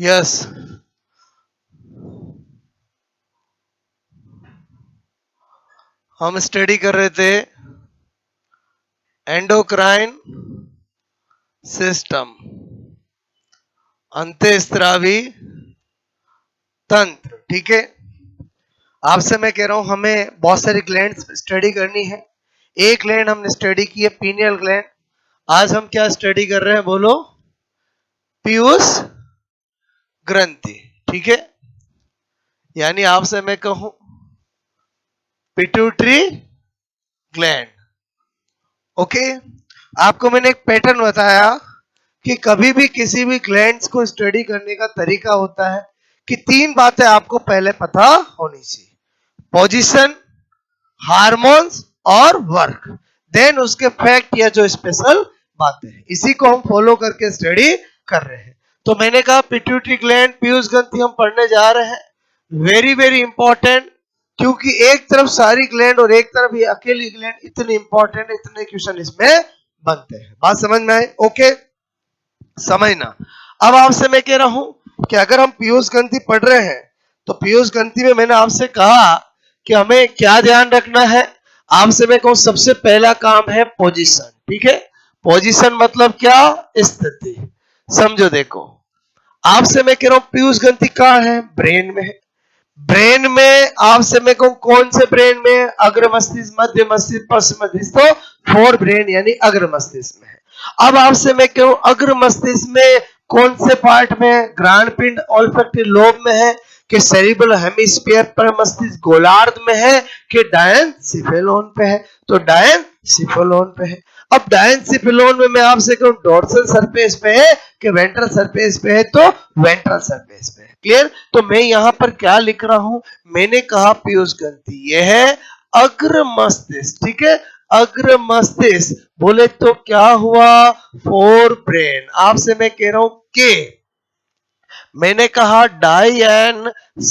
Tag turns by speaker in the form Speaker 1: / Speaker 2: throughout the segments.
Speaker 1: Yes, हम study कर रहे थे एंडोक्राइन सिस्टम, अंतःस्रावी तंत्र। ठीक है, आपसे मैं कह रहा हूं हमें बहुत सारी ग्लैंड्स स्टडी करनी है। एक ग्लैंड हमने स्टडी की है, पीनियल ग्लैंड। आज हम क्या स्टडी कर रहे हैं बोलो? पीयूष ग्रंथि। ठीक है, यानी आपसे मैं कहूं पिट्यूटरी ग्लैंड। ओके, आपको मैंने एक पैटर्न बताया कि कभी भी किसी भी ग्लैंड्स को स्टडी करने का तरीका होता है कि तीन बातें आपको पहले पता होनी चाहिए: पोजीशन, हार्मोन्स और वर्क। देन उसके फैक्ट या जो स्पेशल बातें हैं, इसी को हम फॉलो करके स्टडी कर रहे हैं। तो मैंने कहा पिट्यूटरी ग्लैंड, पीयूष ग्रंथि हम पढ़ने जा रहे हैं। वेरी वेरी इंपॉर्टेंट, क्योंकि एक तरफ सारी ग्लैंड और एक तरफ ये अकेली ग्लैंड, इतनी इंपॉर्टेंट, इतने क्वेश्चन इसमें बनते हैं। बात समझ में आई? ओके, समझना। अब आपसे मैं कह रहा हूं कि अगर हम पीयूष ग्रंथि पढ़ रहे हैं तो पीयूष ग्रंथि में मैंने आपसे कहा कि हमें क्या ध्यान रखना है। आपसे मैं कहूं सबसे पहला काम है पोजीशन। ठीक है, पोजीशन मतलब क्या? स्थिति। समझो, देखो, आपसे मैं कह रहा हूं पीयूष ग्रंथि कहां है? ब्रेन में है। ब्रेन में आपसे मैं कहूं कौन से ब्रेन में? अग्र मस्तिष्क, मध्य मस्तिष्क, पश्च मस्तिष्क। तो फोर ब्रेन यानी अग्र मस्तिष्क में है। अब आपसे मैं कहूं अग्र मस्तिष्क में कौन से पार्ट में? ग्राणपिंड ओल्फैक्टरी लोब में है कि सेरिब्रल हेमिस्फीयर पर मस्तिष्क गोलार्ध में है कि डायनसिफेलोन पे है? तो डायनसिफेलोन पे है। अब डायनसिफेलोन में मैं आपसे कहूं डोर्सल सरफेस पे है कि वेंट्रल सरफेस पे है? तो वेंट्रल सरफेस पे है। क्लियर? तो मैं यहां पर क्या लिख रहा हूं? मैंने कहा पीयूष ग्रंथि ये है अग्र मस्तिष्क। ठीक है, अग्र मस्तिष्क बोले तो क्या हुआ? Fore brain. आपसे मैं कह रहा हूं के, मैंने कहा डायनसिफेलोन।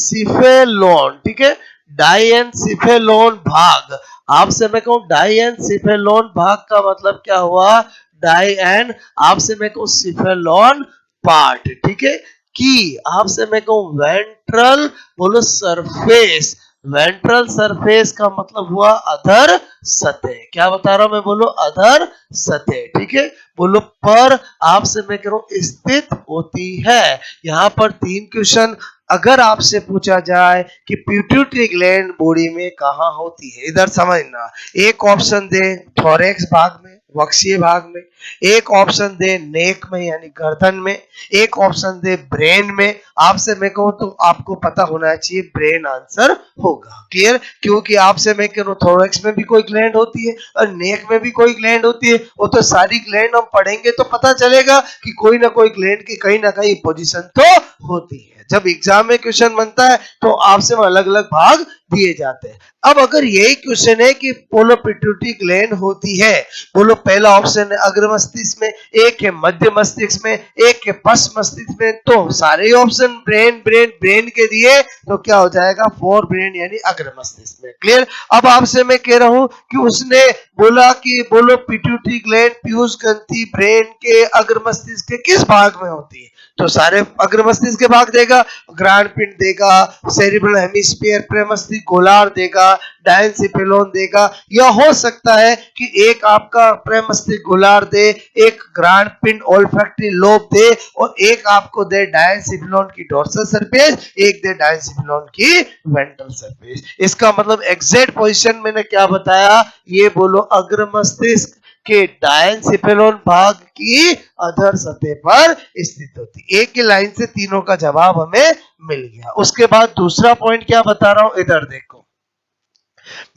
Speaker 1: ठीक है, डायनसिफेलोन भाग। आपसे मैं कहूं डायनसिफेलोन भाग का मतलब क्या हुआ? डायन, आपसे मैं कहूं सिफेलोन पार्ट। ठीक है, की आपसे मैं कहूं वेंट्रल, बोलो सरफेस। वेंट्रल सरफेस का मतलब हुआ अधर सतह। क्या बता रहा हूं मैं? बोलो अधर सतह। ठीक है, बोलो पर आपसे मैं कह रहा हूं स्थित होती है। यहां पर तीन क्वेश्चन अगर आपसे पूछा जाए कि पिट्यूटरी ग्लैंड बॉडी में कहां होती है, इधर समझना। एक ऑप्शन दे थोरेक्स भाग में, वक्षीय भाग में। एक ऑप्शन दे नेक में यानी गर्दन में। एक ऑप्शन दे ब्रेन में। आपसे मैं कहूं तो आपको पता होना चाहिए ब्रेन आंसर होगा। क्लियर? क्योंकि आपसे मैं कह रहा हूं थोरेक्स में भी कोई ग्लैंड होती है और नेक में भी कोई ग्लैंड होती है। वो तो सारी ग्लैंड हम पढ़ेंगे तो पता चलेगा कि कोई ना कोई ग्लैंड की कहीं ना कहीं पोजीशन तो होती है। जब एग्जाम में क्वेश्चन बनता है तो आपसे अलग अलग भाग दिए जाते हैं। अब अगर यही क्वेश्चन है कि बोलो पिट्यूटरी ग्लैंड होती है, बोलो पहला ऑप्शन है अग्र मस्तिष्क में, एक है मध्य मस्तिष्क में, एक है पश्च मस्तिष्क में, तो सारे ऑप्शन ब्रेन ब्रेन ब्रेन के दिए तो क्या हो जाएगा? फोर ब्रेन यानी अग्र मस्तिष्क में। क्लियर? अब आपसे मैं कह रहा हूं कि उसने बोला कि बोलो पिट्यूटरी ग्लैंड पीयूष ग्रंथि ब्रेन के अग्र मस्तिष्क के किस भाग में होती है? तो सारे अग्र मस्तिष्क के भाग देगा, ग्राणपिंड देगा, सेरिब्रल हेमिस्फीयर, प्रेमस्तिष्क गोलार्ध देगा, डायनसिफेलोन देगा। यह हो सकता है कि एक आपका प्रेमस्तिष्क गोलार्ध दे, एक ग्राणपिंड ओल्फैक्टरी लोब दे और एक आपको दे डायनसिफेलोन की डोर्सल सरफेस, एक दे डायनसिफेलोन की वेंट्रल सरफेस। इसका मतलब एग्जैक्ट पोजीशन मैंने क्या बताया? ये बोलो अग्र मस्तिष्क के डायनसिफेलोन भाग की अधर सतह पर स्थित होती। एक ही लाइन से तीनों का जवाब हमें मिल गया। उसके बाद दूसरा पॉइंट क्या बता रहा हूं, इधर देखो।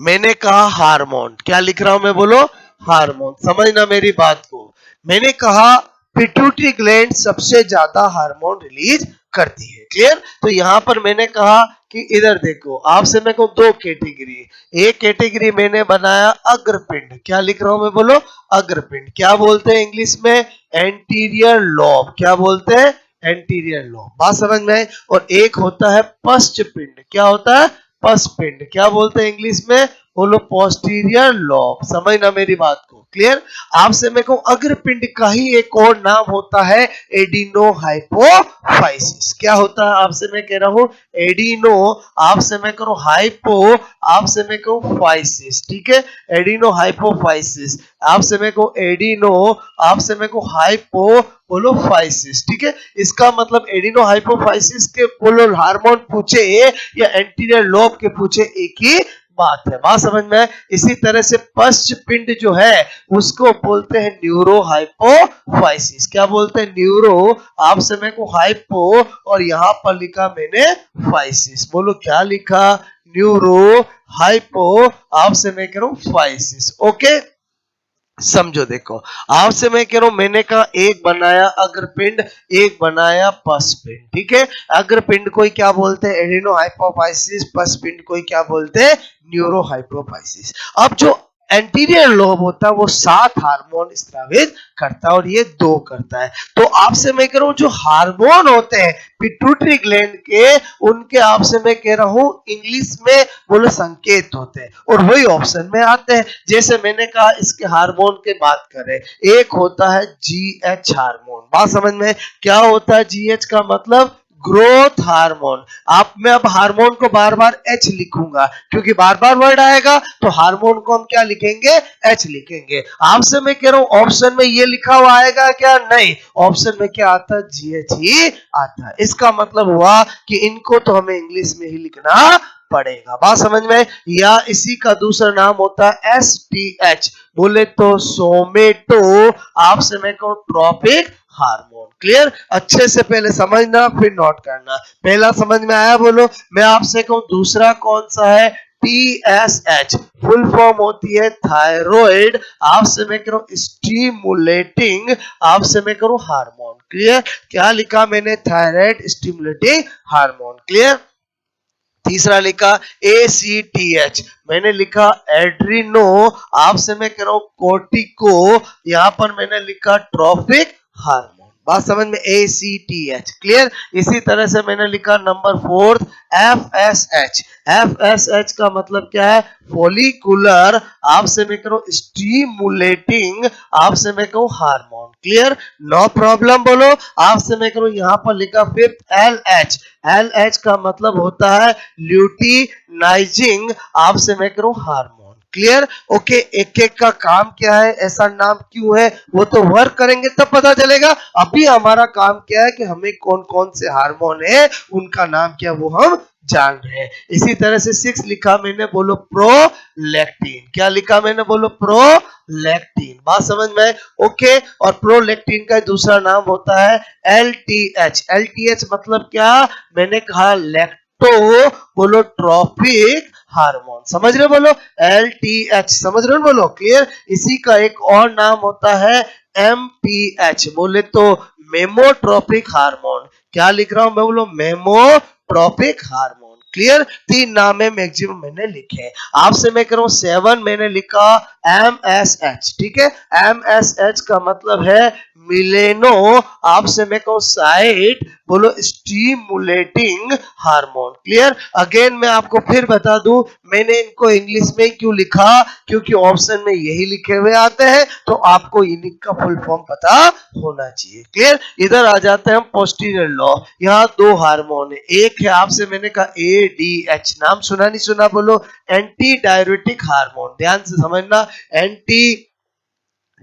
Speaker 1: मैंने कहा हार्मोन, क्या लिख रहा हूं मैं? बोलो हार्मोन। समझना मेरी बात को। मैंने कहा पिट्यूटरी ग्लैंड सबसे ज्यादा हार्मोन रिलीज करती है। क्लियर? तो यहां पर मैंने कहा कि इधर देखो, आपसे मैं को दो कैटेगरी। एक कैटेगरी मैंने बनाया अग्रपिंड। क्या लिख रहा हूं मैं? बोलो अग्रपिंड। क्या बोलते हैं इंग्लिश में? Anterior lobe. क्या बोलते हैं? Anterior lobe. बात समझ में आई? और एक होता है पश्च पिंड। क्या होता है? पश्च पिंड। क्या बोलते हैं इंग्लिश में? बोलो पोस्टीरियर लोब। समझना मेरी बात को, क्लियर। आपसे मैं कहूं अग्रपिंड का ही एक और नाम होता है एडिनोहाइपोफाइसिस। क्या होता है आपसे मैं कह रहा हूं एडिनो, आपसे मैं करूं हाइपो, आपसे मैं कहूं फाइसिस, ठीक है। एडिनोहाइपोफाइसिस, आपसे मैं कहूं एडिनो, आपसे मैं कहूं हाइपो, बोलो फाइसिस, ठीक है। इसका मतलब एडिनोहाइपोफाइसिस के बोलो हार्मोन पूछे या एंटीरियर लोब के पूछे एक ही बात है। बात समझ में। इसी तरह से पश्च पिंड जो है उसको बोलते हैं न्यूरोहाइपोफाइसिस। क्या बोलते हैं? न्यूरो, आप समय को हाइपो, और यहां पर लिखा मैंने फाइसिस। बोलो क्या लिखा? न्यूरो हाइपो, आपसे मैं कह रहा हूं फाइसिस। ओके, समझो। देखो आपसे मैं कह रहा हूं मैंने कहा एक बनाया अग्रपिंड, एक बनाया पश्चपिंड, ठीक है। अग्रपिंड को क्या बोलते हैं? एडिनोहाइपोफाइसिस। पश्चपिंड को क्या बोलते हैं? न्यूरोहाइपोफाइसिस। अब जो एंटीरियर लोब होता है वो 7 हार्मोन स्रावित करता है और ये 2 करता है। तो आपसे मैं कह रहा हूं जो हार्मोन होते हैं पिट्यूटरी ग्लैंड के, उनके आपसे मैं कह रहा हूं इंग्लिश में बोलो संकेत होते हैं और वही ऑप्शन में आते हैं। जैसे मैंने कहा इसके हार्मोन की बात करें, एक होता है जीएच हार्मोन। बात समझ में? क्या होता है जीएच का मतलब? Growth hormone. आप मैं अब हार्मोन को बार बार एच लिखूंगा क्योंकि बार बार वर्ड आएगा, तो हार्मोन को हम क्या लिखेंगे? एच लिखेंगे। आपसे मैं कह रहा हूं ऑप्शन में ये लिखा हुआ आएगा क्या? नहीं, ऑप्शन में क्या आता है? जीएच ही आता है। इसका मतलब हुआ कि इनको तो हमें इंग्लिश में ही लिखना पड़ेगा। बात समझ में? या इसी का दूसरा नाम होता है एसटीएच, बोले तो सोमेटो, आपसे मैं कहूं ट्रॉपिक हार्मोन। क्लियर? अच्छे से पहले समझना फिर नोट करना। पहला समझ में आया? बोलो। मैं आपसे कहूं दूसरा कौन सा है? TSH, फुल फॉर्म होती है थायराइड, आपसे मैं कह रहा हूं स्टिमुलेटिंग, आपसे मैं करूं हार्मोन। क्लियर? क्या लिखा मैंने? Thyroid stimulating hormone. क्लियर? तीसरा लिखा ACTH, मैंने लिखा एड्रीनो, आपसे मैं कह रहा हूं कोर्टिको, यहां पर मैंने लिखा ट्रॉपिक हार्मोन। बात समझ में? ACTH। क्लियर? इसी तरह से मैंने लिखा नंबर 4 FSH। FSH का मतलब क्या है? फॉलिकुलर, आपसे मैं कह रहा हूं स्टिमुलेटिंग, आपसे मैं कहूं हार्मोन। क्लियर? No problem. बोलो। आपसे मैं करूं यहां पर लिखा 5th LH। LH का मतलब होता है ल्यूटिनाइजिंग, आपसे मैं करूं हार्मोन। क्लियर? ओके, एक एक का काम क्या है, ऐसा नाम क्यों है, वो तो वर्क करेंगे तब पता चलेगा। अभी हमारा काम क्या है कि हमें कौन कौन से हार्मोन है उनका नाम क्या वो हम जान रहे हैं। इसी तरह से 6 लिखा मैंने, बोलो प्रोलैक्टिन। क्या लिखा मैंने? बोलो प्रोलैक्टिन। बात समझ में? ओके, और प्रोलैक्टिन का दूसरा नाम होता है LTH। LTH मतलब क्या? मैंने कहा लैक्टो, बोलो ट्रॉपिक हार्मोन। समझ रहे? बोलो LTH, समझ रहे हो? बोलो। क्लियर? इसी का एक और नाम होता है MPH, बोले तो मेमोट्रोपिक हार्मोन। क्या लिख रहा हूं मैं? बोलो मेमोट्रोपिक हार्मोन। क्लियर? 3 नाम है मैक्सिमम मैंने लिखे। आपसे मैं कह रहा हूं 7 मैंने लिखा MSH, ठीक है। MSH का मतलब है मिलेनो, आपसे मैं कहूं साइट, बोलो स्टिमुलेटिंग हार्मोन। क्लियर? अगेन मैं आपको फिर बता दूं मैंने इनको इंग्लिश में क्यों लिखा, क्योंकि ऑप्शन में यही लिखे हुए आते हैं, तो आपको इन्हीं का फुल फॉर्म पता होना चाहिए। क्लियर? इधर आ जाते हैं हम पोस्टीरियर लॉ। यहाँ 2 हार्मोन है, एक है आपसे मैंने कहा ADH, नाम सुना नहीं सुना? बोलो एंटी डाययूरेटिक हार्मोन। ध्यान से समझना, एंटी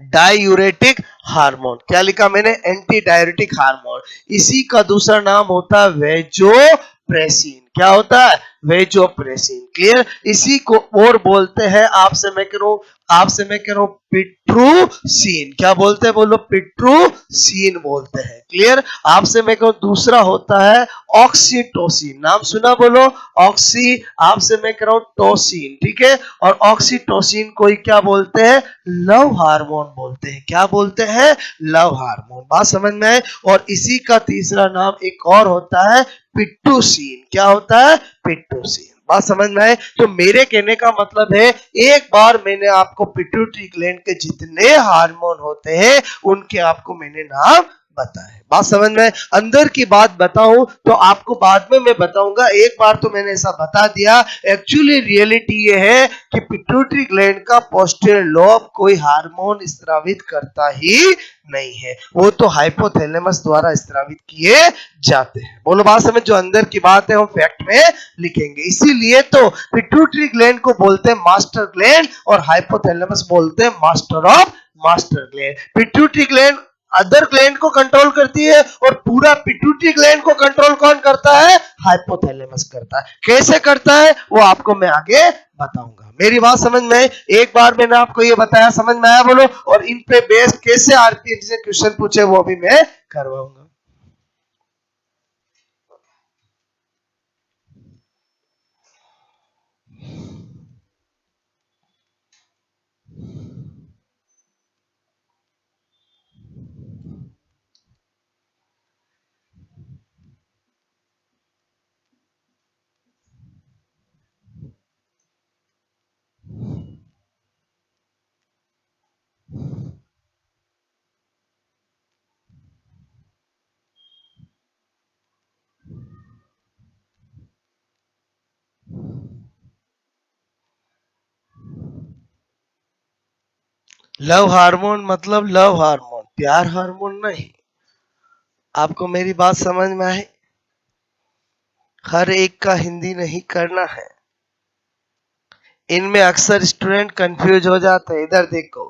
Speaker 1: डायूरेटिक हार्मोन। क्या लिखा मैंने? Anti diuretic hormone. इसी का दूसरा नाम होता है वेजोप्रेसिन। क्या होता है? वेजोप्रेसिन। क्लियर? इसी को और बोलते हैं आपसे मैं कह रहा हूं, आपसे मैं कह रहा हूं पिट्रूसीन। क्या बोलते हैं? बोलो पिट्रूसीन बोलते हैं। क्लियर? आपसे मैं कहूं दूसरा होता है ऑक्सीटोसिन। नाम सुना? बोलो ऑक्सी, आपसे मैं कह रहा हूं टोसिन, ठीक है। और ऑक्सीटोसिन को क्या बोलते हैं? लव हार्मोन बोलते हैं। क्या बोलते हैं? Love hormone. बात समझ में आए? और इसी का तीसरा नाम एक और होता है पिट्टूसिन। क्या होता है? पिट्टूसिन। बात समझ में आए? तो मेरे कहने का मतलब है एक बार मैंने आपको पिट्यूटरी ग्लैंड के जितने हार्मोन होते हैं उनके आपको मैंने नाम बताए। बात समझ में? अंदर की बात बताऊं तो आपको बाद में मैं बताऊंगा, एक बार तो मैंने ऐसा बता दिया। एक्चुअली रियलिटी ये है कि पिट्यूटरी ग्लैंड का पोस्टीरियर लोब कोई हार्मोन स्रावित करता ही नहीं है, वो तो हाइपोथैलेमस द्वारा स्रावित किए जाते हैं। बोलो बात समझ? जो अंदर की बात है वो फैक्ट में लिखेंगे। इसीलिए तो पिट्यूटरी ग्लैंड को बोलते हैं मास्टर ग्लैंड और हाइपोथैलेमस बोलते हैं master of master gland. Pituitary gland other gland को कंट्रोल करती है और पूरा पिट्यूटरी ग्लैंड को कंट्रोल कौन करता है? हाइपोथैलेमस करता है। कैसे करता है वो आपको मैं आगे बताऊंगा। मेरी बात समझ में? एक बार मैंने आपको ये बताया, समझ में आया बोलो? और इन पे बेस कैसे आरपीएससी से क्वेश्चन पूछे वो भी मैं करवाऊंगा। लव हार्मोन मतलब लव हार्मोन, प्यार हार्मोन नहीं। आपको मेरी बात समझ में आई? हर एक का हिंदी नहीं करना है। इनमें अक्सर स्टूडेंट कंफ्यूज हो जाते हैं। इधर देखो,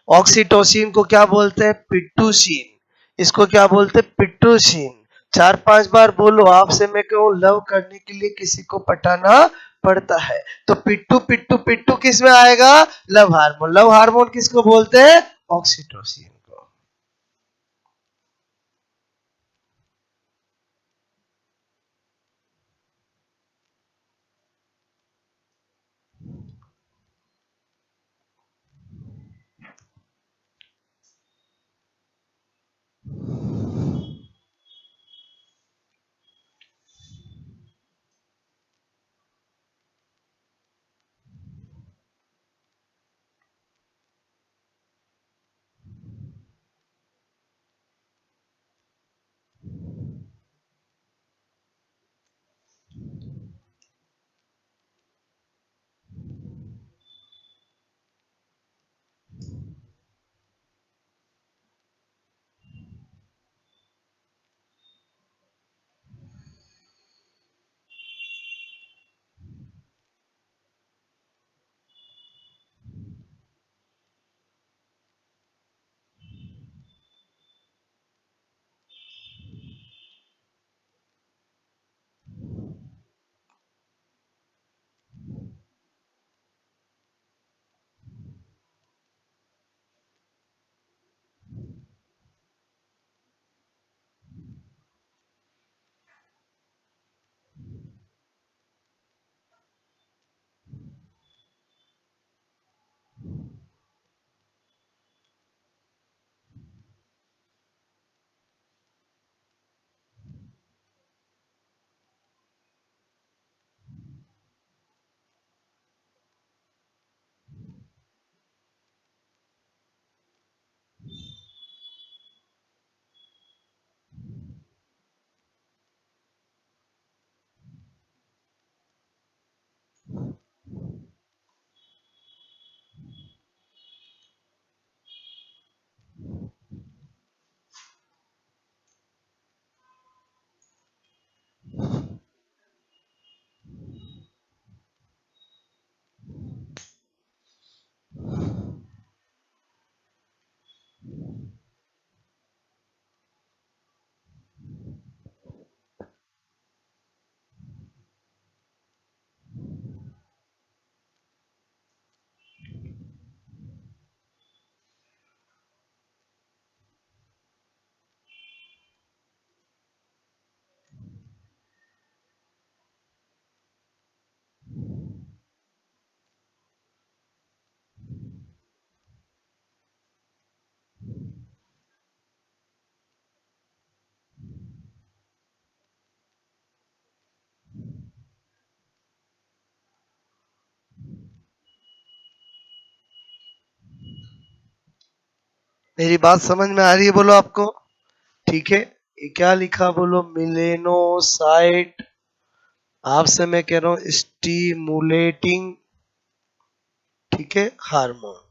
Speaker 1: ऑक्सीटोसिन को क्या बोलते हैं? पिट्टूसिन। इसको क्या बोलते हैं? पिट्टूसिन। चार पांच बार बोलो, आपसे मैं कहूँ लव करने के लिए किसी को पटाना पड़ता है, तो पिट्टू पिट्टू पिट्टू किस में आएगा? Love hormone. लव हार्मोन किसको बोलते हैं? ऑक्सीटोसिन को। मेरी बात समझ में आ रही है बोलो आपको? ठीक है, ये क्या लिखा बोलो, मिलेनोसाइट, आपसे मैं कह रहा हूं स्टिमुलेटिंग, ठीक है, हार्मोन।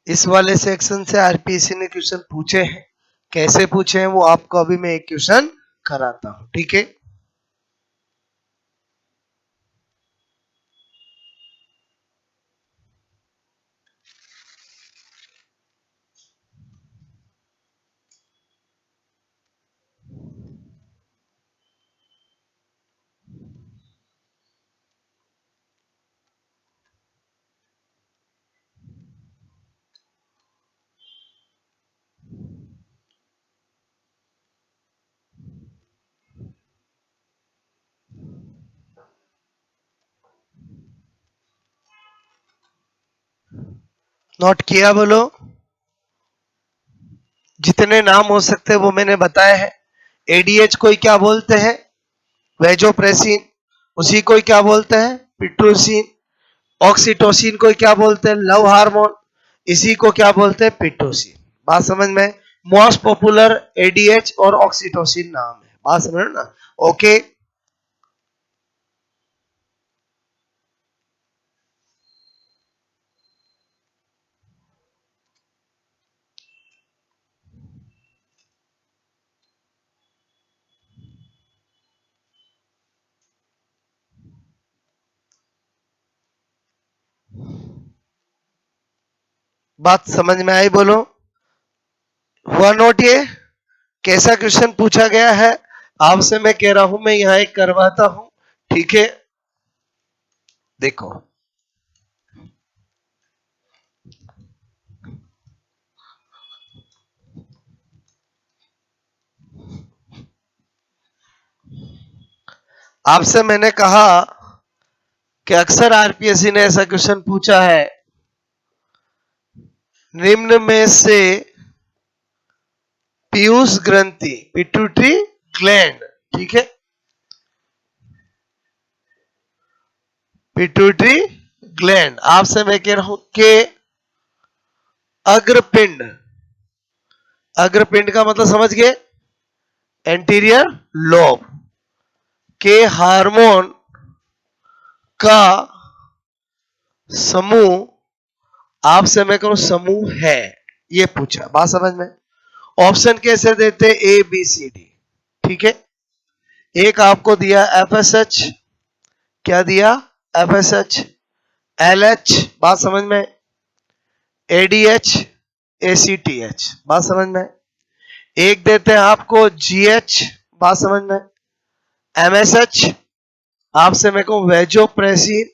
Speaker 1: इस वाले सेक्शन से आरपीएससी ने क्वेश्चन पूछे हैं, कैसे पूछे हैं वो आपको अभी मैं एक क्वेश्चन कराता हूं, ठीक है। नोट किया बोलो, जितने नाम हो सकते हैं वो मैंने बताए हैं। एडीएच कोई क्या बोलते हैं, वेजोप्रेसिन, उसी को क्या बोलते हैं, पिट्रोसिन। ऑक्सीटोसिन को क्या बोलते हैं, लव हार्मोन, इसी को क्या बोलते हैं, पिट्रोसिन। बात समझ में, मोस्ट पॉपुलर एडीएच और ऑक्सीटोसिन नाम है, बात समझ ना, ओके। बात समझ में आई बोलो, हुआ नोट, ये कैसा क्वेश्चन पूछा गया है आपसे मैं कह रहा हूं, मैं यहां एक करवाता हूं, ठीक है। देखो आपसे मैंने कहा कि अक्सर आरपीएससी ने ऐसा क्वेश्चन पूछा है, निम्न में से पीयूष ग्रंथि, पिट्यूटरी ग्लैंड, ठीक है, पिट्यूटरी ग्लैंड, आपसे मैं कह रहा हूं कि अग्रपिंड, अग्रपिंड का मतलब समझ गए, एंटीरियर लोब के हार्मोन का समूह, आपसे मैं कहूं समूह है, ये पूछा, बात समझ में। ऑप्शन कैसे देते, ए बी सी डी, ठीक है। एक आपको दिया एफएसएच, क्या दिया, एफएसएच, एलएच, बात समझ में, एडीएच, एसीटीएच, बात समझ में। एक देते हैं आपको जीएच, बात समझ में, एमएसएच, आपसे मैं कहूं वेजोप्रेसिन,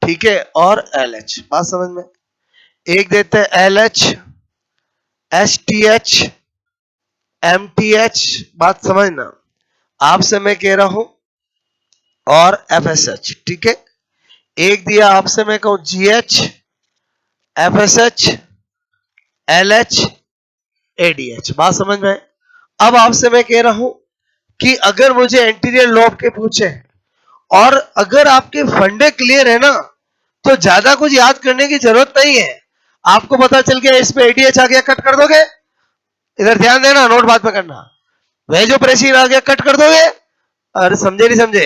Speaker 1: ठीक है, और एलएच, बात समझ में। एक देते हैं एलएच, एसटीएच, एमटीएच, बात समझना, आपसे मैं कह रहा हूं, और एफएसएच, ठीक है। एक दिया आपसे मैं कहूं जीएच, एफएसएच, एलएच, एडीएच, बात समझ में। अब आपसे मैं कह रहा हूं कि अगर मुझे एंटीरियर लोब के पूछे और अगर आपके फंडे क्लियर है ना, तो ज्यादा कुछ याद करने की जरूरत नहीं है। आपको पता चल गया इसमें एडीएच आ गया, कट कर दोगे, इधर ध्यान देना, नोट बात में करना, वेजोप्रेसिन आ गया, कट कर दोगे, और समझे नहीं समझे,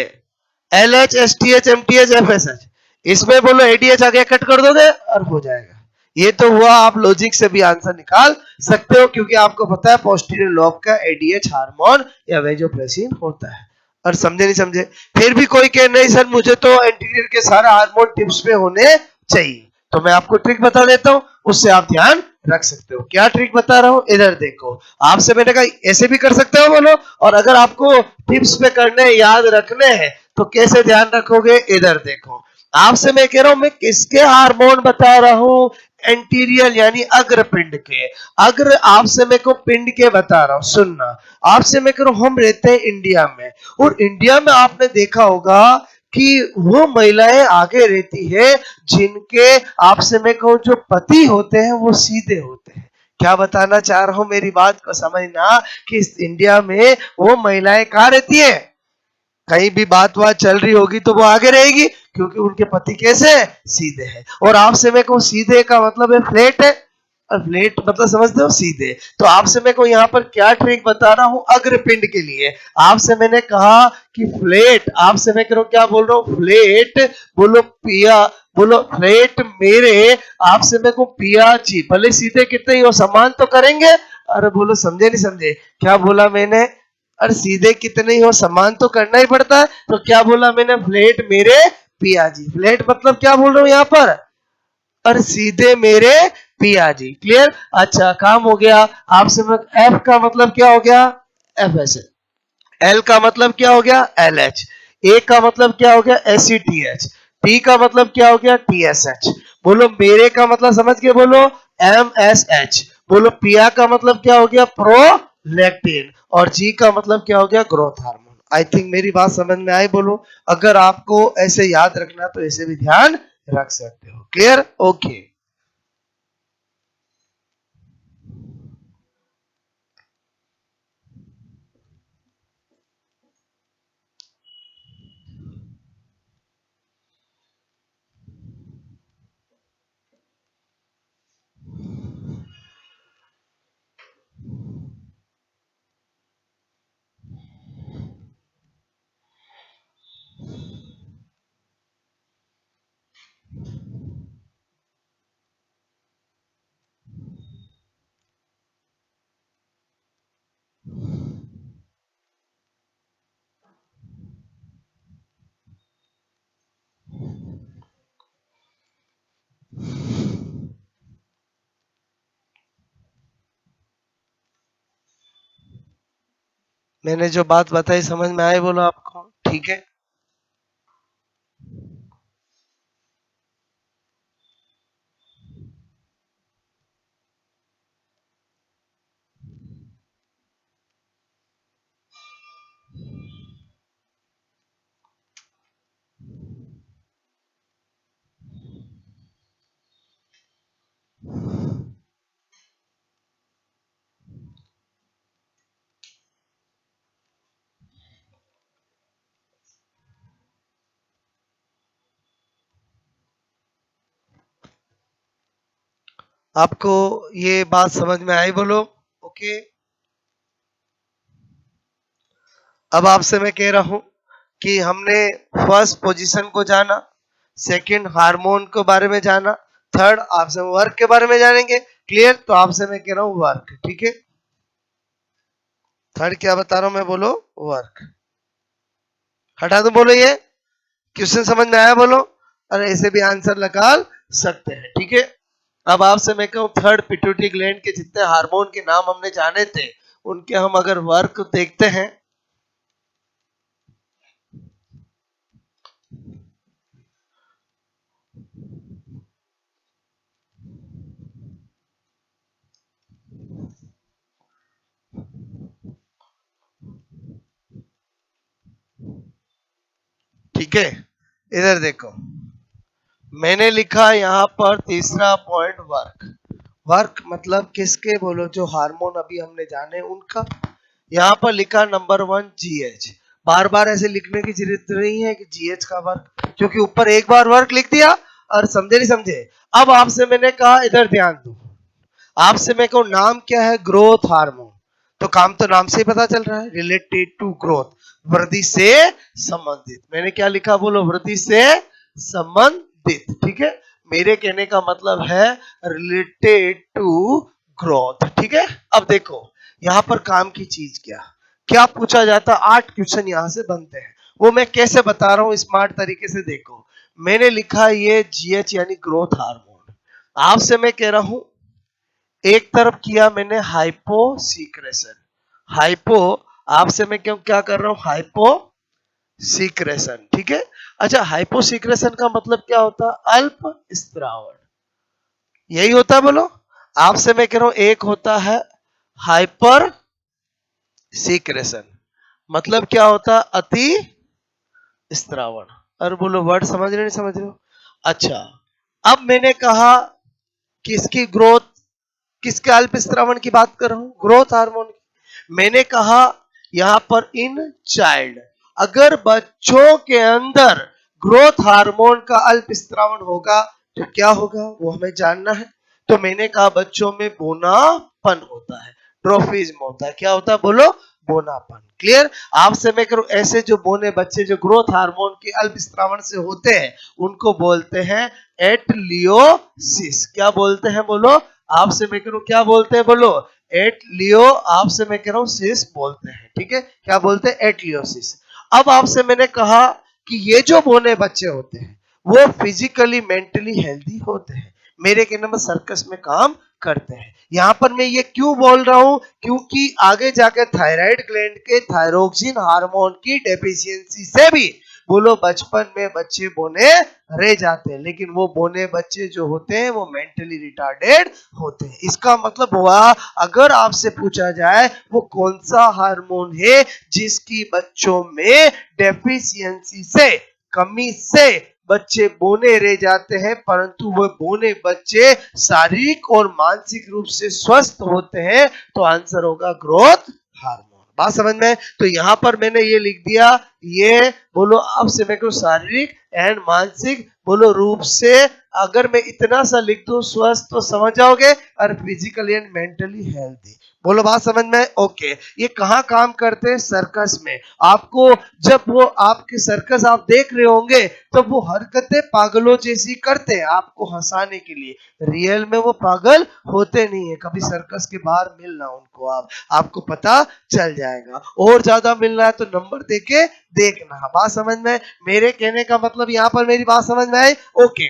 Speaker 1: L H, S T H, M T H, F S H, इसमें बोलो एडीएच आ गया, कट कर दोगे और हो जाएगा। ये तो हुआ, आप लॉजिक से भी आंसर निकाल सकते हो, क्योंकि आपको पता है पोस्टीरियर लोब का एडीएच हार्मोन या वेजोप्रेसिन होता है। और समझे नहीं समझे, फिर भी कोई कहे नहीं सर मुझे तो एंटीरियर के सारे हार्मोन टिप्स में होने चाहिए, तो मैं आपको ट्रिक बता देता हूं, उससे आप ध्यान रख सकते हो। क्या ट्रिक बता रहा हूं, इधर देखो, आपसे मैंने कहा ऐसे भी कर सकते हो बोलो, और अगर आपको टिप्स पे करने याद रखने हैं तो कैसे ध्यान रखोगे, इधर देखो, आपसे मैं कह रहा हूं मैं किसके हार्मोन बता रहा हूं, एंटीरियर यानी अग्रपिंड के, अग्र आपसे मैं को पिंड के बता रहा हूं, सुनना, आपसे मैं कह रहा हूं हम रहते हैं इंडिया में, और इंडिया में आपने देखा होगा कि वो महिलाएं आगे रहती है जिनके, आपसे मैं कहूं जो पति होते हैं वो सीधे होते हैं। क्या बताना चाह रहा हूं, मेरी बात को समझना, कि इंडिया में वो महिलाएं कहां रहती है, कहीं भी बात चल रही होगी तो वो आगे रहेगी, क्योंकि उनके पति कैसे सीधे हैं। और आपसे मैं कहूं सीधे का मतलब है फ्लैट है, और फ्लैट मतलब समझते हो सीधे। तो आपसे मैं को यहाँ पर क्या ट्रिक बता रहा हूं अग्रपिंड के लिए। आपसे मैंने कहा कि फ्लैट, आपसे मैं कह रहा हूं क्या बोल रहा हूं फ्लैट, बोलो पिया, बोलो फ्लैट मेरे, आपसे मैं को पिया जी, भले सीधे कितने ही हो समान तो करेंगे। अरे बोलो समझे नहीं समझे क्या बोला मैंने, अरे सीधे कितने ही हो समान तो करना ही पड़ता है। तो क्या बोला मैंने, फ्लैट मेरे पिया जी। फ्लैट मतलब क्या बोल रहा हूं यहाँ पर, और सीधे मेरे पिया जी। क्लियर, अच्छा काम हो गया। आपसे मैं एफ का मतलब क्या हो गया, एफ एस, एल का मतलब क्या हो गया, एल एच, ए का मतलब क्या हो गया, S C T H, T का मतलब क्या हो गया, टी एस एच। बोलो मेरे का मतलब समझ के बोलो, एम एस एच। बोलो पिया का मतलब क्या हो गया, प्रोलैक्टिन। और जी का मतलब क्या हो गया, ग्रोथ हार्मोन। आई थिंक मेरी बात समझ में आई। बोलो अगर आपको ऐसे याद रखना तो ऐसे भी ध्यान रख सकते हो। Clear, okay. मैंने जो बात बताई समझ में आई, बोलो आपको ठीक है। आपको ये बात समझ में आई, बोलो ओके। अब आपसे मैं कह रहा हूं कि हमने फर्स्ट पोजीशन को जाना, सेकंड हार्मोन के बारे में जाना, थर्ड आपसे वर्क के बारे में जानेंगे। क्लियर, तो आपसे मैं कह रहा हूं वर्क, ठीक है। थर्ड क्या बता रहा हूं मैं, बोलो वर्क। हटा दो, बोलो ये क्वेश्चन समझ में आया, बोलो। अरे ऐसे भी आंसर निकाल सकते हैं, ठीक है। अब आपसे मैं कहूं थर्ड पिट्यूटरी ग्लैंड के जितने हार्मोन के नाम हमने जाने थे, उनके हम अगर वर्क देखते हैं, ठीक है। इधर देखो, मैंने लिखा यहाँ पर तीसरा पॉइंट वर्क। वर्क मतलब किसके, बोलो जो हार्मोन अभी हमने जाने उनका। यहाँ पर लिखा नंबर 1 जीएच। बार बार ऐसे लिखने की जरूरत नहीं है कि जीएच का वर्क, क्योंकि ऊपर एक बार वर्क लिख दिया और समझे नहीं समझे। अब आपसे मैंने कहा इधर ध्यान दो, आपसे मैं कहूँ नाम क्या है, ग्रोथ हार्मोन। तो काम तो नाम से ही पता चल रहा है, रिलेटेड टू ग्रोथ, वृद्धि से संबंधित। मैंने क्या लिखा, बोलो वृद्धि से संबंधित, ठीक है। मेरे कहने का मतलब है रिलेटेड टू ग्रोथ, ठीक है। अब देखो यहाँ पर काम की चीज क्या क्या पूछा जाता, 8 क्वेश्चन यहाँ से बनते हैं। वो मैं कैसे बता रहा हूँ स्मार्ट तरीके से, देखो मैंने लिखा ये जीएच यानी ग्रोथ हार्मोन। आपसे मैं कह रहा हूं एक तरफ किया मैंने हाइपो सीक्रेशन, हाइपो, आपसे मैं क्यों क्या कर रहा हूं, हाइपो सीक्रेशन, ठीक है। अच्छा हाइपो सीक्रेशन का मतलब क्या होता है, अल्प स्त्रावण, यही होता है, बोलो। आपसे मैं कह रहा हूं एक होता है हाइपर सीक्रेशन, मतलब क्या होता है, अति स्त्रावण। और बोलो वर्ड समझ रहे नहीं समझ रहे हो। अच्छा अब मैंने कहा किसकी ग्रोथ, किसके अल्प स्त्रावण की बात कर रहा हूं, ग्रोथ हार्मोन की। मैंने कहा यहां पर इन चाइल्ड, अगर बच्चों के अंदर ग्रोथ हार्मोन का अल्प स्रावन होगा तो क्या होगा वो हमें जानना है। तो मैंने कहा बच्चों में बोनापन होता है, ट्रोफिज्म होता है। क्या होता है बोलो? बोनापन। क्लियर? आपसे मैं करूं, ऐसे जो बोने बच्चे जो ग्रोथ हार्मोन के अल्प स्रावन से होते हैं उनको बोलते हैं एटलियोसिस। क्या बोलते हैं बोलो? आपसे मैं करूं क्या बोलते हैं बोलो? एटलियो। आपसे मैं कह रहा हूं सिस बोलते हैं। ठीक है, क्या बोलते हैं? एटलियोसिस। अब आपसे मैंने कहा कि ये जो बोने बच्चे होते हैं वो फिजिकली मेंटली हेल्दी होते हैं, मेरे कहने में सर्कस में काम करते हैं। यहां पर मैं ये क्यों बोल रहा हूं? क्योंकि आगे जाकर थायराइड ग्लैंड के थायरोक्सिन हार्मोन की डेफिशिएंसी से भी बोलो बचपन में बच्चे बोने रह जाते हैं, लेकिन वो बोने बच्चे जो होते हैं वो मेंटली रिटार्डेड होते हैं। इसका मतलब हुआ, अगर आपसे पूछा जाए वो कौन सा हार्मोन है जिसकी बच्चों में डेफिशिएंसी से, कमी से बच्चे बोने रह जाते हैं, परंतु वो बोने बच्चे शारीरिक और मानसिक रूप से स्वस्थ होते हैं, तो आंसर होगा ग्रोथ हार्मोन। बात समझ में? तो यहां पर मैंने ये लिख दिया, ये बोलो अब से मैं शारीरिक एंड मानसिक बोलो रूप से, अगर मैं इतना सा लिख दूं स्वस्थ, तो समझ जाओगे, और फिजिकली एंड मेंटली हेल्दी। बोलो बात समझ में? ओके। ये कहाँ काम करते हैं? सर्कस में। आपको जब वो आपके सर्कस आप देख रहे होंगे तो वो हरकतें पागलों जैसी करते हैं आपको हंसाने के लिए, रियल में वो पागल होते नहीं है। कभी सर्कस के बाहर मिलना उनको, आपको पता चल जाएगा। और ज्यादा मिलना है तो नंबर देके देखना। बात समझ में? मेरे कहने का मतलब यहाँ पर मेरी बात समझ में आई? ओके।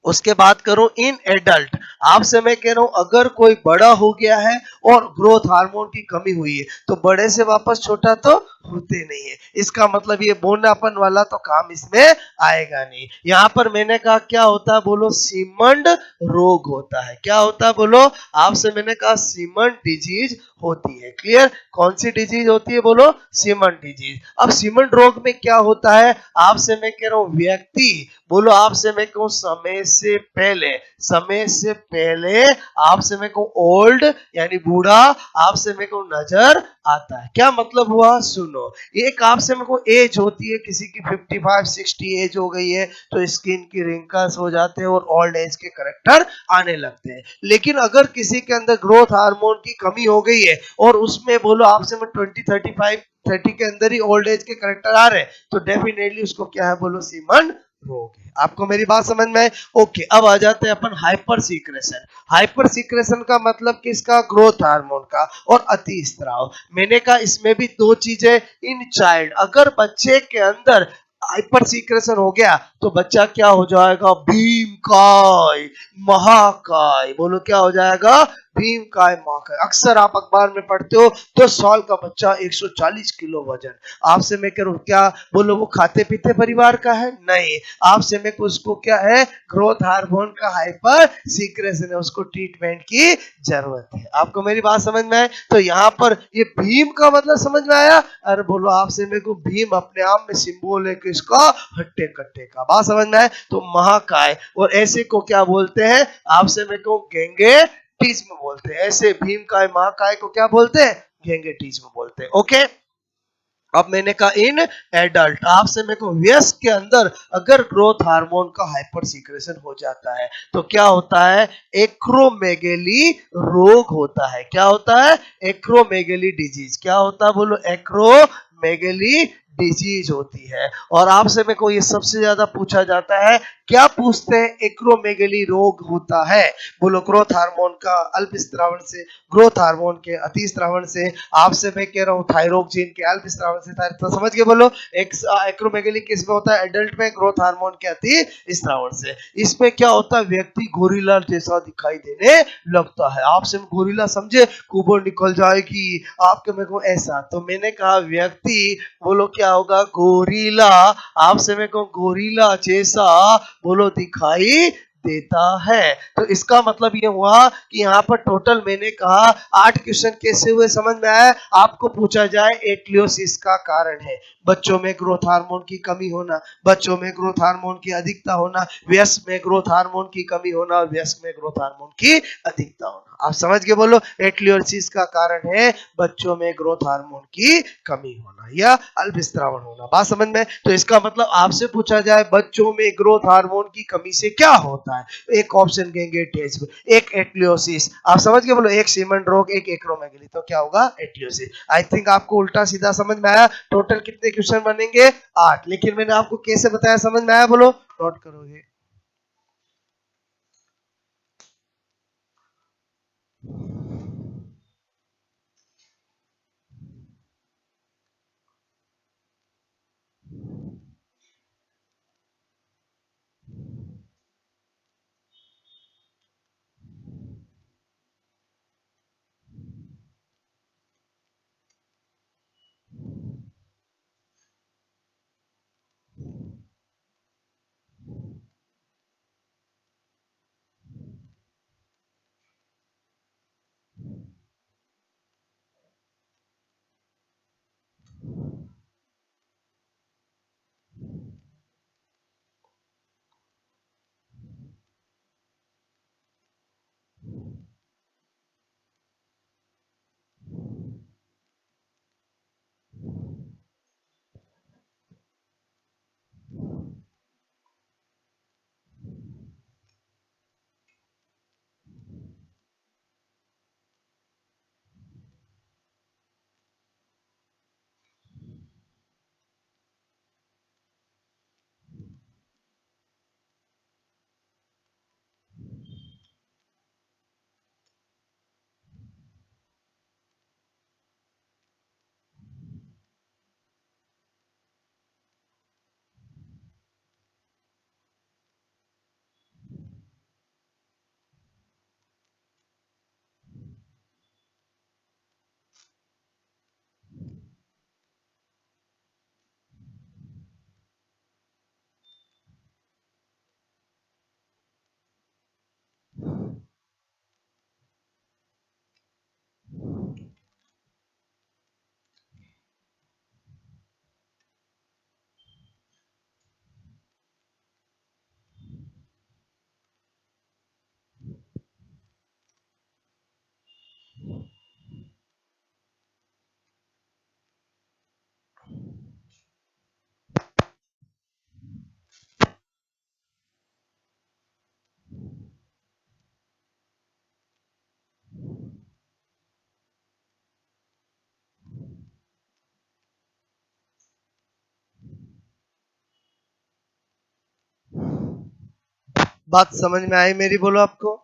Speaker 1: उसके बाद करूं इन एडल्ट, आपसे मैं कह रहा हूं अगर कोई बड़ा हो गया है और ग्रोथ हार्मोन की कमी हुई है तो बड़े से वापस छोटा तो होते नहीं है। इसका मतलब ये बोनापन वाला तो काम इसमें आएगा नहीं। यहां पर मैंने कहा क्या होता है बोलो? सीमंड रोग होता है। क्या होता है बोलो? आपसे मैंने कहा सीमंड डिजीज होती है। क्लियर? कौन सी डिजीज होती है बोलो? सीमंड डिजीज। अब सीमंड रोग में क्या होता है? आपसे मैं कह रहा हूं व्यक्ति बोलो, आपसे मैं कहूं समय से पहले, समय से पहले आपसे मैं कहूं ओल्ड यानी बूढ़ा, आपसे मैं कहूं नजर आता है। क्या मतलब हुआ? सुनो, एक आपसे मैं कहूं एज होती है, किसी की 55-60 एज हो गई है तो स्किन की रिंकल्स हो जाते हैं और ओल्ड एज के करेक्टर आने लगते हैं। लेकिन अगर किसी के अंदर ग्रोथ हार्मोन की कमी हो गई है और उसमें बोलो आपसे मैं 20-35-30 के अंदर ही ओल्ड एज के करेक्टर आ रहे हैं, तो डेफिनेटली उसको क्या है बोलो? सीमन रोग है। आपको मेरी बात समझ में? ओके। अब आ जाते हैं अपन हाइपर सीक्रेशन। हाइपर सीक्रेशन का मतलब किसका? ग्रोथ हार्मोन का। और अति स्त्राव, मैंने कहा इसमें भी दो चीजें। इन चाइल्ड, अगर बच्चे के अंदर हाइपर सीक्रेशन हो गया तो बच्चा क्या हो जाएगा? भीमकाय, महाकाय। बोलो क्या हो जाएगा? भीमकाय, महाकाय। अक्सर आप अखबार में पढ़ते हो 10 साल का बच्चा 140 किलो वजन। आपसे मैं कह रहा हूं क्या बोलो वो खाते पीते परिवार का है? नहीं। आपसे मैं उसको क्या है? ग्रोथ हार्मोन का हाइपर सीक्रेशन है, उसको ट्रीटमेंट की जरूरत है। आपको मेरी बात समझ में आए? तो यहाँ पर ये भीम का मतलब समझ में आया? अरे बोलो आपसे मेरे को भीम अपने आप में सिंबल है किसका? हट्टे कट्टे का। बात समझ में आए? तो महाकाय, और ऐसे को क्या बोलते हैं? आपसे मेरे को गेंगेटिज्म बोलते हैं। ऐसे भीमकाय महाकाय को क्या बोलते हैं? गेंगेटिज्म बोलते हैं। ओके। अब मैंने कहा इन एडल्ट, आपसे मेरे को वयस्क के अंदर अगर ग्रोथ हार्मोन का हाइपर सीक्रेशन हो जाता है तो क्या होता है? एक्रोमेगेली रोग होता है। क्या होता है? Acromegaly disease. क्या होता है बोलो? एक्रोमेगेली डिजीज होती है। और आपसे मेरे को ये सबसे ज्यादा पूछा जाता है, क्या पूछते हैं? एक्रोमेगेली रोग होता है बोलो ग्रोथ हार्मोन का अल्प स्रावन से, ग्रोथ हार्मोन के अति स्रावन से। आपसे मैं कह रहा हूँ थायरोक्सिन के अल्प स्रावन से। तो समझ के बोलो एक्रोमेगेली किस में होता है? एडल्ट में, ग्रोथ हार्मोन के अति स्रावन से। इसमें क्या होता है? व्यक्ति गोरिल्ला जैसा दिखाई देने लगता है। आपसे गोरिल्ला समझे, कुबड़ निकल जाएगी आपके मेरे को ऐसा। तो मैंने कहा व्यक्ति बोलो क्या होगा? गोरिल्ला। आपसे मेरे को गोरिल्ला जैसा बोलो दिखाई देता है। तो इसका मतलब ये हुआ कि यहाँ पर टोटल मैंने कहा 8 क्वेश्चन कैसे हुए समझ में आया। आपको पूछा जाए एटलियोसिस का कारण है, बच्चों में ग्रोथ हार्मोन की कमी होना, बच्चों में ग्रोथ हार्मोन की अधिकता होना, वयस्क में ग्रोथ हार्मोन की कमी होना और वयस्क में ग्रोथ हार्मोन की अधिकता होना। आप समझ के बोलो, एटलियोसिस का कारण है बच्चों में ग्रोथ हार्मोन की कमी होना या अल्पस्रावन होना। बात समझ में? तो इसका मतलब आपसे पूछा जाए बच्चों में ग्रोथ हार्मोन की कमी से क्या होता है, एक ऑप्शन देंगे टेस्ट, एक एटलियोसिस। आप समझ के बोलो, एक सीमन रोग, एक एक्रोमेगली, तो क्या होगा एटलियोसिस। आई थिंक आपको उल्टा सीधा समझ में आया। टोटल कितने क्वेश्चन बनेंगे 8, लेकिन मैंने आपको कैसे बताया समझ में आया, बोलो नोट करोगे। बात समझ में आई मेरी, बोलो आपको।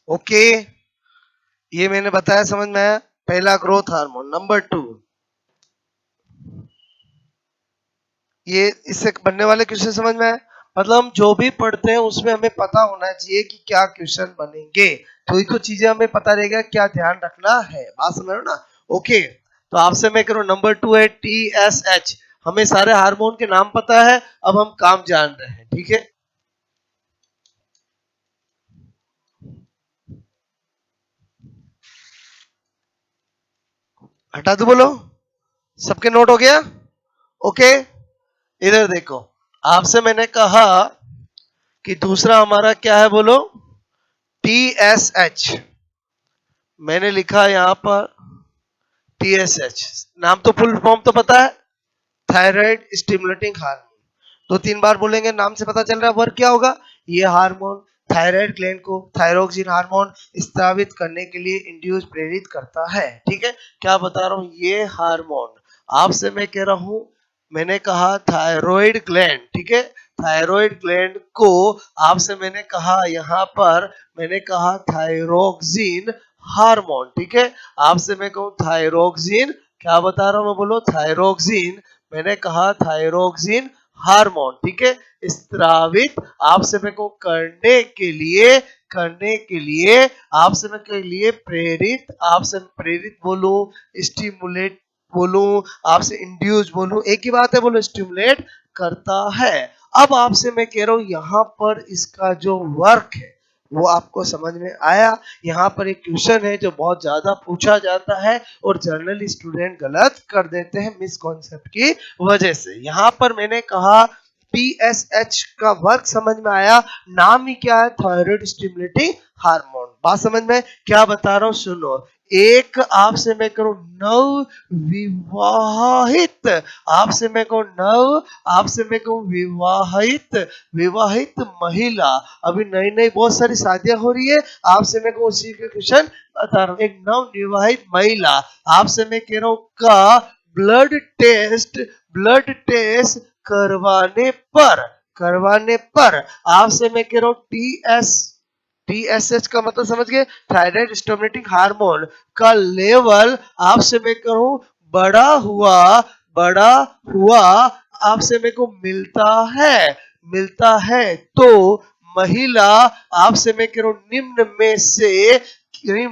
Speaker 1: ओके, ये मैंने बताया, समझ में आया। पहला ग्रोथ हार्मोन। नंबर 2, ये इससे बनने वाले क्वेश्चन समझ में आए। मतलब हम जो भी पढ़ते हैं उसमें हमें पता होना चाहिए कि क्या क्वेश्चन बनेंगे, तो ये कुछ चीजें हमें पता रहेगा क्या ध्यान रखना है। बात समझ रहे हो ना? ओके, तो आपसे मैं करूँ, नंबर 2 है TSH। हमें सारे हार्मोन के नाम पता है, अब हम काम जान रहे हैं, ठीक है। हटा दो, बोलो सबके नोट हो गया। ओके, इधर देखो, आपसे मैंने कहा कि दूसरा हमारा क्या है, बोलो, TSH। मैंने लिखा यहां पर TSH, नाम तो फुल फॉर्म तो पता है, थायराइड स्टिमुलेटिंग हार्मोन। दो तीन बार बोलेंगे, नाम से पता चल रहा है वर्क क्या होगा। ये हार्मोन थायराइड ग्लैंड को थायरोक्सिन हार्मोन स्रावित करने के लिए इंड्यूस प्रेरित करता है। ठीक है, क्या बता रहा हूं, ये हार्मोन आपसे मैं कह रहा हूं, मैंने कहा थायराइड ग्लैंड, ठीक है, थायराइड ग्लैंड को आपसे मैंने कहा यहां पर, मैंने कहा थायरोक्सिन हार्मोन, ठीक है, आपसे मैं कहूं थायरोक्सिन, क्या बता रहा हूं मैं, बोलो थायरोक्सिन, मैंने कहा थायरोक्सिन हार्मोन, ठीक है, स्रावित आपसे मैं को करने के लिए आपसे मैं के लिए प्रेरित, आपसे प्रेरित बोलूं, स्टिमुलेट बोलूं, आपसे इंड्यूस बोलूं, एक ही बात है, बोलो स्टिमुलेट करता है। अब आपसे मैं कह रहा हूं यहां पर इसका जो वर्क है वो आपको समझ में आया। यहाँ पर एक क्वेश्चन है जो बहुत ज्यादा पूछा जाता है और जनरली स्टूडेंट गलत कर देते हैं मिसकॉन्सेप्ट की वजह से। यहाँ पर मैंने कहा TSH का वर्क समझ में आया, नाम ही क्या है, थायराइड स्टिमुलेटिंग हार्मोन। बात समझ में, क्या बता रहा हूं सुनो, एक आपसे मैं करूं नव विवाहित, आपसे मैं कहूं नव, आपसे मैं कहूं विवाहित, विवाहित महिला, अभी नई नई बहुत सारी शादियां हो रही है, आपसे मैं कहूं उसी के क्वेश्चन बता रहा हूं, एक नव विवाहित महिला आपसे मैं कह रहा हूं का ब्लड टेस्ट करवाने पर आपसे मैं कह रहा हूं TSH का मतलब समझ गए, थायराइड स्टिमुलेटिंग हार्मोन का लेवल आपसे मैं कहूं बड़ा हुआ आपसे मेरे को मिलता है तो महिला आपसे मैं कह रहा हूं निम्न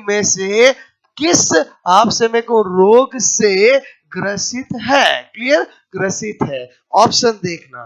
Speaker 1: में से किस आपसे मेरे को रोग से ग्रसित है, क्लियर, ग्रसित है। ऑप्शन देखना,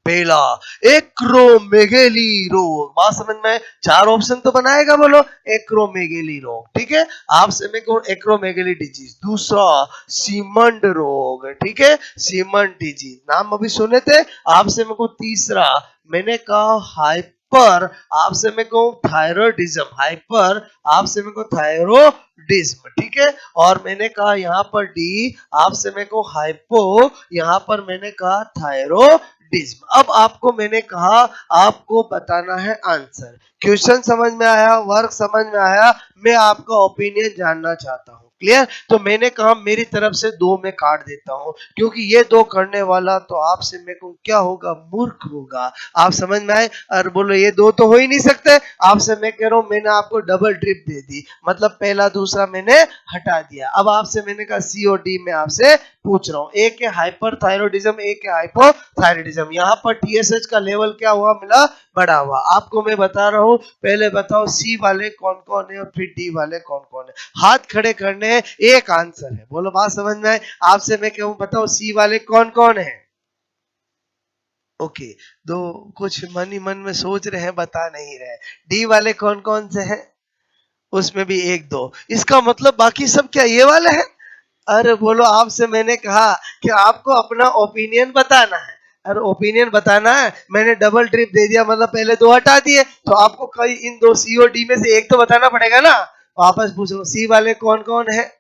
Speaker 1: पहला एक्रोमेगेली रोग, बात समझ में, चार ऑप्शन तो बनाएगा, बोलो एक्रोमेगेली रोग, ठीक है, आपसे मैं कहूं एक्रोमेगेली डिजीज। दूसरा सीमंड रोग, ठीक है, सीमंड डिजीज, नाम अभी सुने थे। आपसे मैं कहूं तीसरा, मैंने कहा हाइपर, आपसे मैं कहूं थायरॉइडिज्म, हाइपर आपसे मैं कहूं थायरॉइडिज्म, ठीक है, और मैंने कहा यहाँ पर डी, आपसे मैं कहूं हाइपो, यहाँ पर मैंने कहा थायरॉइडिज्म। अब आपको मैंने कहा आपको बताना है आंसर। क्वेश्चन समझ में आया, वर्क समझ में आया, मैं आपका ओपिनियन जानना चाहता हूं, क्लियर। तो मैंने कहा मेरी तरफ से दो में काट देता हूं, क्योंकि ये दो करने वाला तो आपसे मेरे को क्या होगा, मूर्ख होगा। आप समझ में आए, और बोलो ये दो तो हो ही नहीं सकते, आपसे मैं कह रहा हूं मैंने आपको डबल ट्रिप दे दी, मतलब पहला दूसरा मैंने हटा दिया। अब आपसे मैंने कहा सी और डी में आपसे पूछ रहा हूं, एक है हाइपरथायरॉइडिज्म, एक है हाइपोथायरॉइडिज्म, यहाँ पर TSH का लेवल क्या हुआ, मिला, बढ़ा हुआ। आपको मैं बता रहा हूं, पहले बताओ सी वाले कौन कौन है और फिर डी वाले कौन कौन है, हाथ खड़े करने हैं, एक आंसर है, बोलो बात समझ में आए। आपसे मैं कहूं बताओ सी वाले कौन कौन है, ओके, दो कुछ मन ही मन में सोच रहे हैं, बता नहीं रहे। डी वाले कौन कौन से हैं, उसमें भी एक दो, इसका मतलब बाकी सब क्या ये वाले हैं। अरे बोलो, आपसे मैंने कहा कि आपको अपना ओपिनियन बताना है, अरे ओपिनियन बताना है, मैंने डबल ट्रिप दे दिया, मतलब पहले दो हटा दिए, तो आपको कई इन दो सी और डी में से एक तो बताना पड़ेगा ना। वापस पूछो सी वाले कौन कौन है,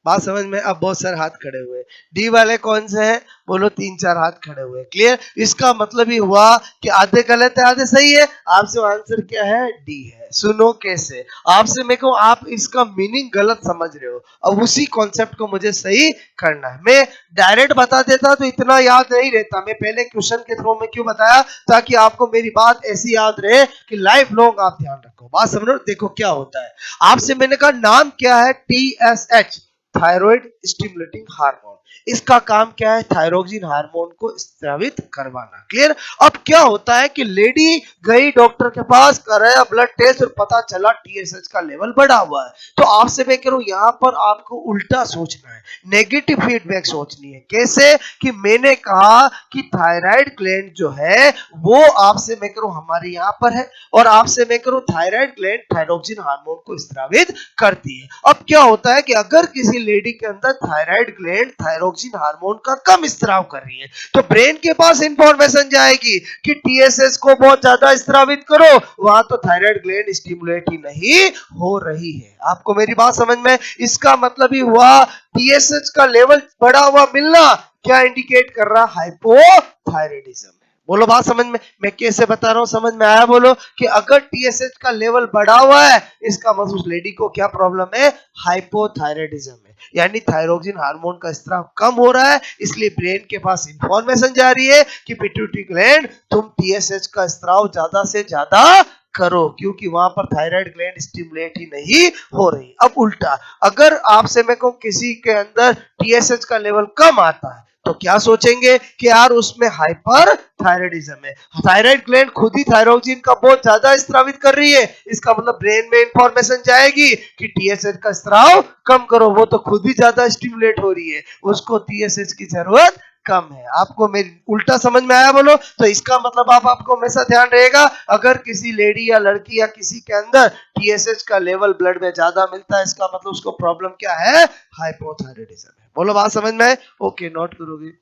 Speaker 1: बात समझ में, अब बहुत सारे हाथ खड़े हुए। डी वाले कौन से हैं, बोलो तीन चार हाथ खड़े हुए, क्लियर। इसका मतलब ही हुआ कि आधे गलत है आधे सही है, आपसे आंसर क्या है, डी है। सुनो कैसे, आपसे मैं कहूं आप इसका मीनिंग गलत समझ रहे हो, अब उसी कॉन्सेप्ट को मुझे सही करना है। मैं डायरेक्ट बता देता तो इतना याद नहीं रहता, मैं पहले क्वेश्चन के थ्रू में क्यों बताया, ताकि आपको मेरी बात ऐसी याद रहे कि लाइफ लॉन्ग आप ध्यान रखो। बात समझो, देखो क्या होता है, आपसे मैंने कहा नाम क्या है, TSH, थायराइड स्टिमुलेटिंग हार्मोन, इसका काम क्या है, थायरोक्सिन हार्मोन को स्रावित करवाना, क्लियर। अब क्या होता है कि लेडी गई डॉक्टर के पास, कराया ब्लड टेस्ट और पता चला TSH का लेवल बढ़ा हुआ है। तो आपसे मैं कह रहा हूं यहां पर आपको उल्टा सोचना है, नेगेटिव फीडबैक सोचनी है। कैसे, कि मैंने कहा कि थायराइड ग्लैंड जो है वो आपसे मैं कह रहा हूं हमारे यहां पर है, और आपसे मैं कह रहा हूं थायराइड ग्लैंड थायरोक्सिन हार्मोन को स्रावित करती है। अब क्या होता है कि अगर किसी लेडी के अंदर थायराइड ग्लैंड थायरोक्सिन हार्मोन का कम स्त्राव कर रही है, तो ब्रेन के पास इंफॉर्मेशन जाएगी कि टीएसएच को बहुत ज्यादा स्त्रावित करो, वहां तो थायराइड ग्लैंड स्टिमुलेट ही नहीं हो रही है। आपको मेरी बात समझ में? इसका मतलब ही हुआ टीएसएच का लेवल बढ़ा हुआ मिलना क्या इंडिकेट कर रहा? हाइपोथायराइडिज्म। बोलो बात समझ में? मैं कैसे बता रहा हूं, समझ में आया? बोलो कि अगर टीएसएच का लेवल बढ़ा हुआ है, इसका मतलब उस लेडी को क्या प्रॉब्लम है? हाइपोथायराइडिज्म है, यानी थायरोक्सिन हार्मोन का स्त्राव कम हो रहा है, इसलिए ब्रेन के पास इंफॉर्मेशन जा रही है कि पिट्यूटरी ग्लैंड तुम टीएसएच का स्त्राव ज्यादा से ज्यादा करो, क्योंकि वहां पर थायराइड ग्लैंड स्टिमुलेट ही नहीं हो रही। अब उल्टा, अगर आपसे मैं कहूं किसी के अंदर टीएसएच का लेवल कम आता है, तो क्या सोचेंगे कि यार उसमें हाइपर थायराइडिज्म है, थायराइड ग्लैंड खुद ही थायरोक्सिन का बहुत ज्यादा स्त्रावित कर रही है, इसका मतलब ब्रेन में इंफॉर्मेशन जाएगी कि टीएसएच का स्त्राव कम करो, वो तो खुद ही ज्यादा स्टिमुलेट हो रही है, उसको टीएसएच की जरूरत कम है। आपको मेरी उल्टा समझ में आया? बोलो। तो इसका मतलब आपको हमेशा ध्यान रहेगा, अगर किसी लेडी या लड़की या किसी के अंदर टीएसएच का लेवल ब्लड में ज्यादा मिलता है, इसका मतलब उसको प्रॉब्लम क्या है? हाइपोथायराइडिज्म है। बोलो बात समझ में? ओके, नोट करोगे?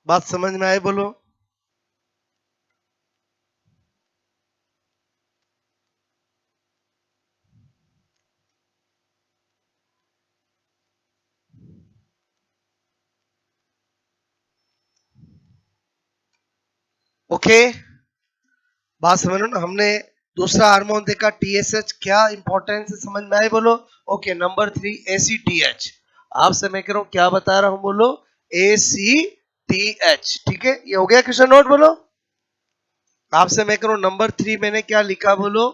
Speaker 1: बात समझ में आए? बोलो। ओके, बात समझ लो ना? हमने दूसरा हार्मोन देखा टीएसएच, क्या इंपॉर्टेंस है समझ में आए? बोलो। Okay, number 3 ACTH. आपसे मैं कह रहा हूं क्या बता रहा हूं? बोलो एसीटीएच। ठीक है, ये हो गया क्वेश्चन नोट? बोलो। आपसे मैं कह रहा हूं नंबर 3 मैंने क्या लिखा? बोलो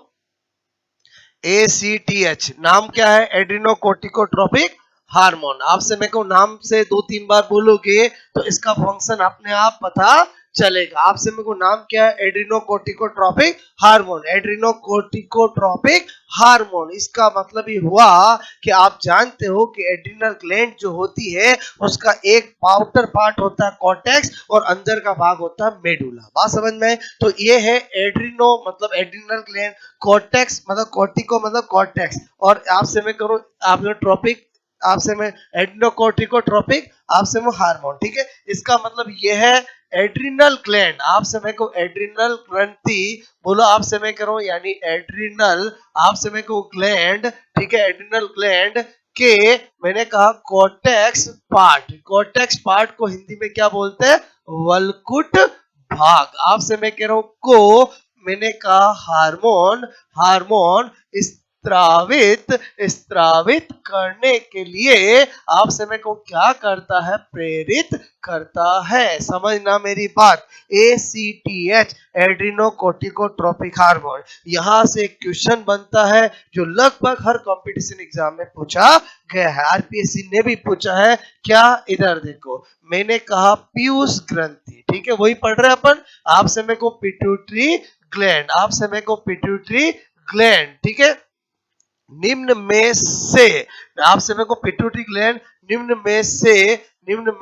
Speaker 1: एसीटीएच। नाम क्या है? एड्रिनोकोर्टिकोट्रोपिक हार्मोन। आपसे मैं कहूं नाम से 2-3 बार बोलोगे तो इसका फंक्शन अपने आप पता चलेगा। आपसे मेरे को नाम क्या है? एड्रिनोकोर्टिकोट्रोपिक हार्मोन। एड्रिनोकोर्टिकोट्रोपिक हार्मोन, इसका मतलब ये हुआ कि आप जानते हो कि एड्रिनल ग्लैंड जो होती है उसका एक आउटर पार्ट होता है कॉर्टेक्स और अंदर का भाग होता है मेडुला। बात समझ में? तो ये है एड्रिनो मतलब एड्रिनल ग्लैंड, कॉर्टेक्स मतलब कॉर्टिको मतलब कॉर्टेक्स, और आपसे मैं करूं आपने ट्रॉपिक, आपसे मैं एड्रिनोकोर्टिकोट्रोपिक, आपसे मैं हार्मोन। ठीक है, इसका मतलब यह है एड्रिनल ग्लैंड। आपसे मैं कहूं एड्रिनल ग्रंथि, बोलो आपसे मैं करूं यानी एड्रिनल, आपसे मैं कहूं ग्लैंड। ठीक है, एड्रिनल ग्लैंड के मैंने कहा कॉर्टेक्स पार्ट, कॉर्टेक्स पार्ट को हिंदी में क्या बोलते हैं? वलकुट भाग। आपसे मैं कह रहा हूं को मैंने कहा हार्मोन, हार्मोन इस स्त्रावित स्त्रावित करने के लिए आप समय को क्या करता है, प्रेरित करता है। समझना मेरी बात। ACTH एड्रीनोकोर्टिकोट्रोपिक हार्मोन, यहां से क्वेश्चन बनता है जो लगभग हर कंपटीशन एग्जाम में पूछा गया है। आरपीएससी ने भी पूछा है क्या, इधर देखो मैंने कहा पीयूष ग्रंथि, ठीक है वही पढ़ रहे हैं अपन। आप समय को पिट्यूटरी ग्लैंड, आप समय को पिट्यूटरी ग्लैंड, ठीक है। निम्न में से, आप समय को पिट्यूटरी ग्लैंड निम्न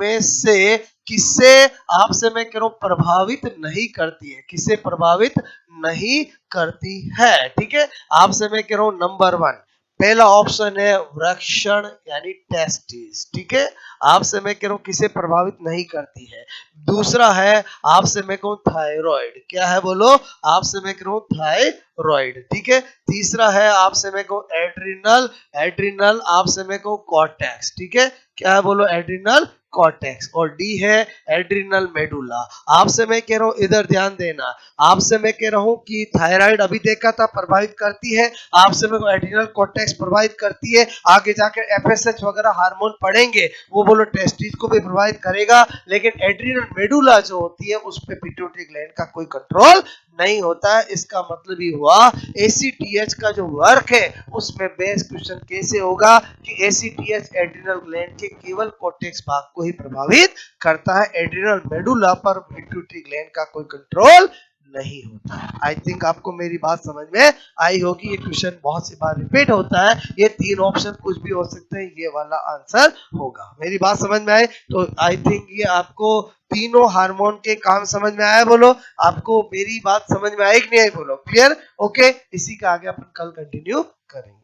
Speaker 1: में से किसे आप समय कह रहा हूं प्रभावित नहीं करती है, किसे प्रभावित नहीं करती है, ठीक है। आप समय कह रहा हूं नंबर 1, पहला ऑप्शन है वृषण यानी टेस्टिस, ठीक है। आप समय कह रहा हूं किसे प्रभावित नहीं करती है। दूसरा है आप समय को थायराइड, क्या है बोलो, आप समय कह रहा हूं थायराइड, ठीक है। तीसरा है आप समय को एड्रिनल, एड्रिनल आप समय को कॉर्टेक्स, ठीक है। क्या है बोलो, एड्रिनल कॉर्टेक्स। और डी है एड्रिनल मेडुला। आपसे मैं कह रहा हूं इधर ध्यान देना, आपसे मैं कह रहा हूं कि थायराइड अभी देखा था प्रभावित करती है, आपसे मैं एड्रिनल कॉर्टेक्स प्रभावित करती है। आगे जाकर एफएसएच वगैरह हार्मोन पढ़ेंगे, वो बोलो टेस्टिस को भी प्रभावित करेगा, लेकिन एड्रिनल मेडुला जो होती है उस पे पिट्यूटरी ग्लैंड का कोई कंट्रोल नहीं होता है। इसका मतलब ही हुआ ACTH का जो वर्क है उसमें बेस क्वेश्चन कैसे होगा कि ACTH एड्रिनल ग्लैंड के केवल कॉर्टेक्स भाग को ही प्रभावित करता है, एड्रिनल मेडुला पर पिट्यूटरी ग्लैंड का कोई कंट्रोल नहीं होता है। आई थिंक आपको मेरी बात समझ में आई होगी। ये क्वेश्चन बहुत सी बार रिपीट होता है, ये 3 ऑप्शन कुछ भी हो सकते हैं, ये वाला आंसर होगा। मेरी बात समझ में आई तो आई थिंक ये आपको तीनों हार्मोन के काम समझ में आया बोलो, आपको मेरी बात समझ में आई कि नहीं आई बोलो, क्लियर, ओके। इसी का आगे अपन कल कंटिन्यू करेंगे।